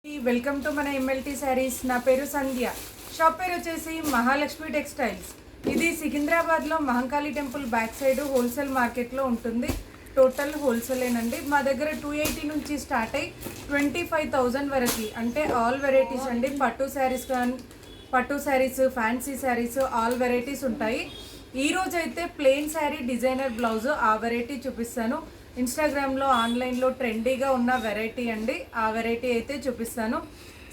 Welcome to మన MLT saris. నా పేరు సంధ్య. షాప్ పేరు వచ్చేసి మహాలక్ష్మి టెక్స్టైల్స్. ఇది సికింద్రాబాద్లో Mahankali temple back side wholesale మార్కెట్లో ఉంటుంది. టోటల్ హోల్సేలేనండి. మా దగ్గర 280 నుంచి స్టార్ట్ అయ్యి 25,000 వరకు అంటే ఆల్ వెరైటీస్ అండి. పట్టు saris, fancy saris, all varieties ఉంటాయి. ఈరోజు అయితే ప్లెయిన్ శారీ డిజైనర్ బ్లౌజ్ ఆ వెరైటీ చూపిస్తాను. ఇన్స్టాగ్రామ్లో ఆన్లైన్లో ట్రెండీగా ఉన్న వెరైటీ అండి. ఆ వెరైటీ అయితే చూపిస్తాను.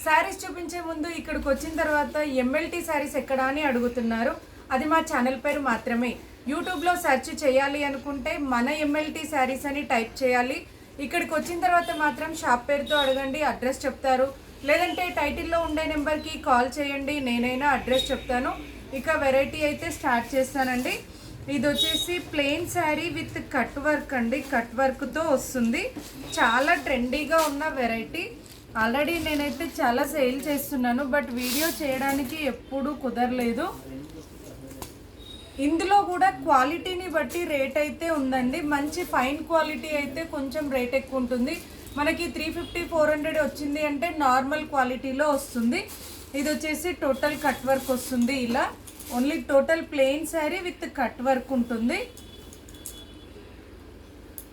శారీస్ చూపించే ముందు ఇక్కడికి వచ్చిన తర్వాత ఎంఎల్టీ శారీస్ ఎక్కడా అని అడుగుతున్నారు. అది మా ఛానల్ పేరు మాత్రమే. యూట్యూబ్లో సెర్చ్ చేయాలి అనుకుంటే మన ఎంఎల్టీ శారీస్ అని టైప్ చేయాలి. ఇక్కడికి వచ్చిన తర్వాత మాత్రం షాప్ పేరుతో అడగండి, అడ్రస్ చెప్తారు. లేదంటే టైటిల్లో ఉండే నెంబర్కి కాల్ చేయండి, నేనైనా అడ్రస్ చెప్తాను. ఇక వెరైటీ అయితే స్టార్ట్ చేస్తానండి. ఇది వచ్చేసి plain sari with cut work అండి. కట్ వర్క్తో వస్తుంది. చాలా ట్రెండీగా ఉన్న వెరైటీ. ఆల్రెడీ నేనైతే చాలా సేల్ చేస్తున్నాను, బట్ వీడియో చేయడానికి ఎప్పుడూ కుదరలేదు. ఇందులో కూడా క్వాలిటీని బట్టి రేట్ అయితే ఉందండి. మంచి ఫైన్ క్వాలిటీ అయితే కొంచెం రేట్ ఎక్కువ ఉంటుంది. మనకి 350-400 వచ్చింది అంటే నార్మల్ క్వాలిటీలో వస్తుంది. ఇది వచ్చేసి టోటల్ కట్ వర్క్ వస్తుంది. ఇలా only total plain sari with cut work ఉంటుంది.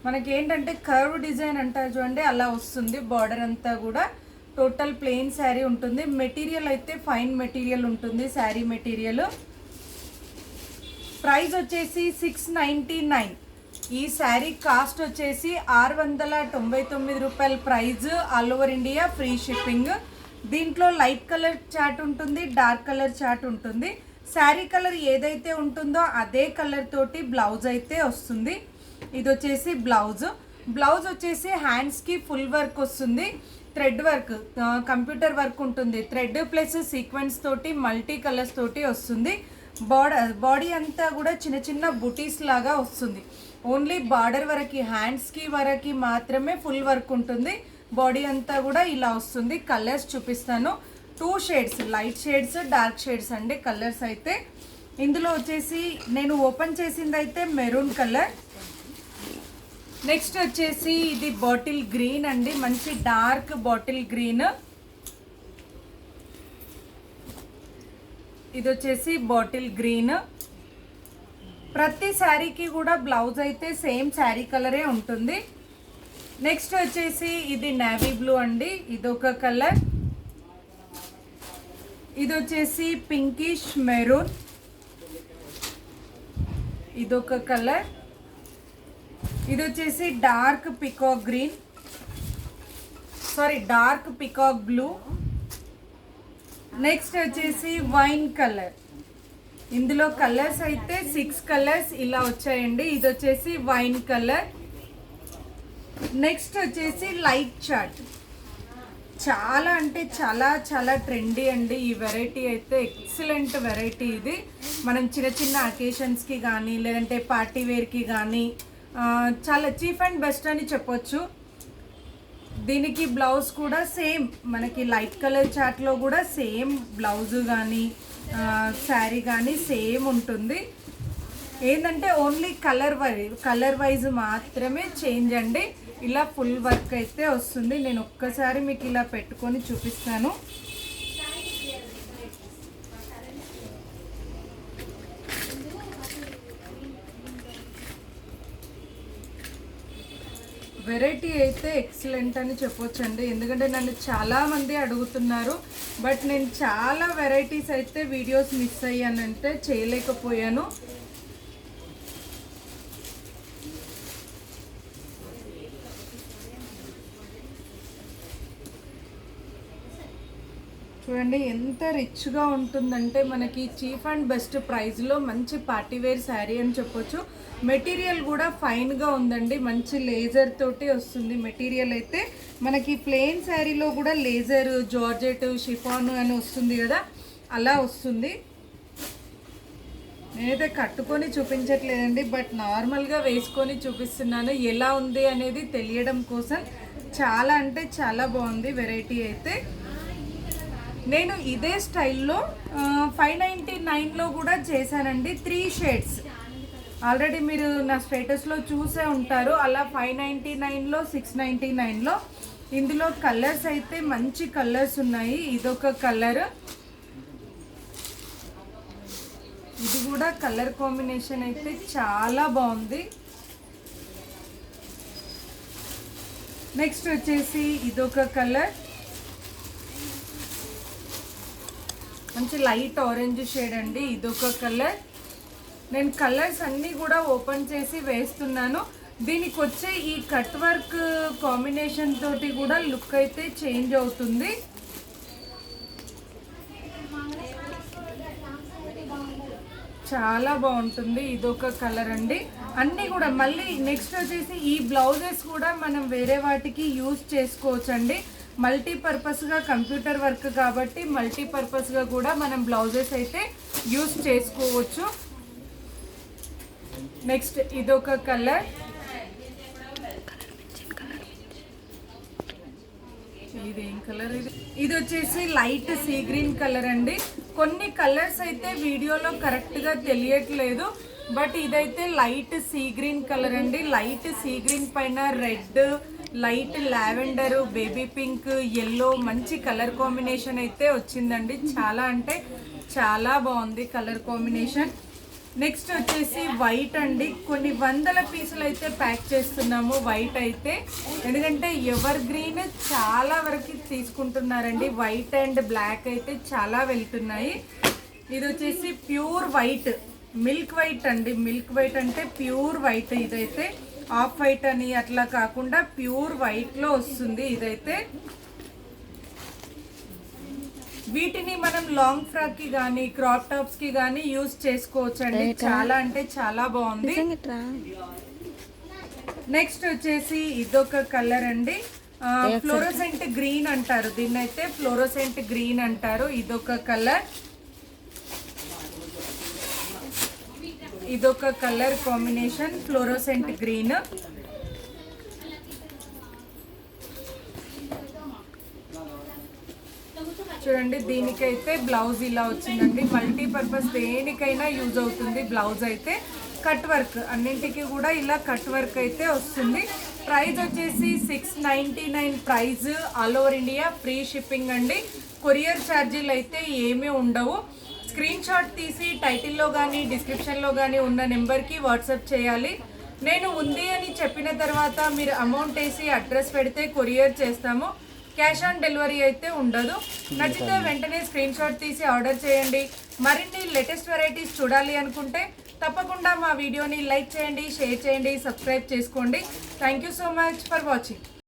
మనకి ఏంటంటే కర్వ్ డిజైన్ అంటారు చూడండి, అలా వస్తుంది. బార్డర్ అంతా కూడా టోటల్ ప్లెయిన్ శారీ ఉంటుంది. మెటీరియల్ అయితే ఫైన్ మెటీరియల్ ఉంటుంది. శారీ మెటీరియల్ ప్రైస్ వచ్చేసి 699. ఈ శారీ కాస్ట్ వచ్చేసి 699 రూపాయల price. All over India free shipping. దీంట్లో లైట్ కలర్ చార్ట్ ఉంటుంది, డార్క్ కలర్ చార్ట్ ఉంటుంది. శారీ కలర్ ఏదైతే ఉంటుందో అదే కలర్ తోటి బ్లౌజ్ అయితే వస్తుంది. ఇది వచ్చేసి బ్లౌజ్ వచ్చేసి హ్యాండ్స్కి ఫుల్ వర్క్ వస్తుంది. థ్రెడ్ వర్క్, కంప్యూటర్ వర్క్ ఉంటుంది. థ్రెడ్ ప్లస్ సీక్వెన్స్ తోటి మల్టీ కలర్స్ తోటి వస్తుంది. బాడీ అంతా కూడా చిన్న చిన్న బుటీస్ లాగా వస్తుంది. ఓన్లీ బార్డర్ వరకు, హ్యాండ్స్కి వరకు మాత్రమే ఫుల్ వర్క్ ఉంటుంది. బాడీ అంతా కూడా ఇలా వస్తుంది. కలర్స్ చూపిస్తాను. 2 shades, light shades, dark shades అండి కలర్స్ అయితే. ఇందులో వచ్చేసి నేను ఓపెన్ చేసింది అయితే మెరూన్ కలర్. నెక్స్ట్ వచ్చేసి ఇది బాటిల్ గ్రీన్ అండి, మంచి డార్క్ బాటిల్ గ్రీన్. ఇది వచ్చేసి బాటిల్ గ్రీన్. ప్రతి శారీకి కూడా బ్లౌజ్ అయితే సేమ్ శారీ కలరే ఉంటుంది. నెక్స్ట్ వచ్చేసి ఇది నేవీ బ్లూ అండి, ఇదొక కలర్. ఇది వచ్చేసి పింకిష్ మెరూన్, ఇదొక కలర్. ఇది వచ్చేసి dark peacock green, dark peacock blue. Next వచ్చేసి వైన్ కలర్. ఇందులో కలర్స్ అయితే 6 కలర్స్ ఇలా వచ్చాయండి. ఇది వచ్చేసి వైన్ కలర్. నెక్స్ట్ వచ్చేసి లైట్ చార్ట్. చాలా అంటే చాలా చాలా ట్రెండీ అండి ఈ వెరైటీ అయితే. ఎక్సలెంట్ వెరైటీ ఇది. మనం చిన్న చిన్న అకేషన్స్కి కానీ లేదంటే పార్టీ వేర్కి కానీ చాలా చీప్ అండ్ బెస్ట్ అని చెప్పొచ్చు. దీనికి బ్లౌజ్ కూడా సేమ్ మనకి లైట్ కలర్ చార్ట్లో కూడా సేమ్ బ్లౌజ్ కానీ శారీ కానీ సేమ్ ఉంటుంది. ఏంటంటే ఓన్లీ కలర్ వైజ్ మాత్రమే చేంజ్ అండి. ఇలా ఫుల్ వర్క్ అయితే వస్తుంది. నేను ఒక్కసారి మీకు ఇలా పెట్టుకొని చూపిస్తాను. వెరైటీ అయితే ఎక్సలెంట్ అని చెప్పొచ్చండి. ఎందుకంటే నన్ను చాలామంది అడుగుతున్నారు, బట్ నేను చాలా వెరైటీస్ అయితే వీడియోస్ మిస్ అయ్యానంటే చేయలేకపోయాను. చూడండి ఎంత రిచ్గా ఉంటుందంటే మనకి చీప్ అండ్ బెస్ట్ ప్రైస్లో మంచి పార్టీవేర్ శారీ అని చెప్పొచ్చు. మెటీరియల్ కూడా ఫైన్గా ఉందండి. మంచి లేజర్ తోటి వస్తుంది మెటీరియల్ అయితే. మనకి ప్లెయిన్ శారీలో కూడా లేజర్, జార్జెట్, షిఫాన్ అని వస్తుంది కదా, అలా వస్తుంది. నేనైతే కట్టుకొని చూపించట్లేదండి, బట్ నార్మల్గా వేసుకొని చూపిస్తున్నాను. ఎలా ఉంది అనేది తెలియడం కోసం. చాలా అంటే చాలా బాగుంది వెరైటీ అయితే. నేను ఇదే స్టైల్లో 599లో కూడా చేశానండి. 3 షేడ్స్ ఆల్రెడీ మీరు నా స్టేటస్లో చూసే ఉంటారు. అలా 599లో, 699లో ఇందులో కలర్స్ అయితే మంచి కలర్స్ ఉన్నాయి. ఇదొక కలర్, ఇది కూడా కలర్ కాంబినేషన్ అయితే చాలా బాగుంది. నెక్స్ట్ వచ్చేసి ఇదొక కలర్, మంచి లైట్ ఆరెంజ్ షేడ్ అండి. ఇదొక కలర్. నేను కలర్స్ అన్నీ కూడా ఓపెన్ చేసి వేస్తున్నాను. దీనికి వచ్చే ఈ కట్ వర్క్ కాంబినేషన్ తోటి కూడా లుక్ అయితే చేంజ్ అవుతుంది. చాలా బాగుంటుంది. ఇదొక కలర్ అండి. అన్నీ కూడా మళ్ళీ నెక్స్ట్ వచ్చేసి ఈ బ్లౌజెస్ కూడా మనం వేరే వాటికి యూజ్ చేసుకోవచ్చండి. మల్టీపర్పస్గా కంప్యూటర్ వర్క్ కాబట్టి మల్టీపర్పస్గా కూడా మనం బ్లౌజెస్ అయితే యూజ్ చేసుకోవచ్చు. నెక్స్ట్ ఇదొక కలర్, ఇదేం కలర్ ఇది వచ్చేసి లైట్ సీ గ్రీన్ కలర్ అండి. కొన్ని కలర్స్ అయితే వీడియోలో కరెక్ట్గా తెలియట్లేదు, బట్ ఇదైతే లైట్ సీ గ్రీన్ కలర్ అండి. లైట్ సీ గ్రీన్ పైన red, light lavender, baby pink, yellow మంచి కలర్ కాంబినేషన్ అయితే వచ్చిందండి. చాలా అంటే చాలా బాగుంది కలర్ కాంబినేషన్. నెక్స్ట్ వచ్చేసి వైట్ అండి. కొన్ని వందల పీసులు అయితే ప్యాక్ చేస్తున్నాము వైట్ అయితే, ఎందుకంటే ఎవర్ గ్రీన్ చాలా వరకు తీసుకుంటున్నారండి. వైట్ అండ్ బ్లాక్ అయితే చాలా వెళ్తున్నాయి. ఇది వచ్చేసి ప్యూర్ వైట్, మిల్క్ వైట్ అండి. మిల్క్ వైట్ అంటే ప్యూర్ వైట్. ఇదైతే ఆఫ్ వైట్ అని అట్లా కాకుండా ప్యూర్ వైట్లో వస్తుంది. ఇదైతే వీటిని మనం లాంగ్ ఫ్రాక్ కి కానీ క్రాప్ టాప్స్ కి కానీ యూజ్ చేసుకోవచ్చు అండి. చాలా అంటే చాలా బాగుంది. నెక్స్ట్ వచ్చేసి ఇదొక కలర్ అండి. ఫ్లోరోసెంట్ గ్రీన్ అంటారు దీన్ని అయితే, ఫ్లోరోసెంట్ గ్రీన్ అంటారు. ఇదొక కలర్, ఇదొక కలర్ కాంబినేషన్ ఫ్లోరోసెంట్ గ్రీన్. చూడండి, దీనికైతే బ్లౌజ్ ఇలా వచ్చిందండి. మల్టీపర్పస్ దేనికైనా యూజ్ అవుతుంది బ్లౌజ్ అయితే. కట్ వర్క్ అన్నింటికి కూడా ఇలా కట్ వర్క్ అయితే వస్తుంది. ప్రైస్ వచ్చేసి 699 price. All over India free shipping అండి. కొరియర్ ఛార్జీలు అయితే ఏమీ ఉండవు. స్క్రీన్ షాట్ తీసి టైటిల్లో కానీ డిస్క్రిప్షన్లో కానీ ఉన్న నెంబర్కి వాట్సాప్ చేయాలి. నేను ఉంది అని చెప్పిన తర్వాత మీరు అమౌంట్ వేసి అడ్రస్ పెడితే కొరియర్ చేస్తాము. క్యాష్ ఆన్ డెలివరీ అయితే ఉండదు. నచ్చితే వెంటనే స్క్రీన్ షాట్ తీసి ఆర్డర్ చేయండి. మరిన్ని లేటెస్ట్ వెరైటీస్ చూడాలి అనుకుంటే తప్పకుండా మా వీడియోని లైక్ చేయండి, షేర్ చేయండి, సబ్స్క్రైబ్ చేసుకోండి. Thank you so much for watching.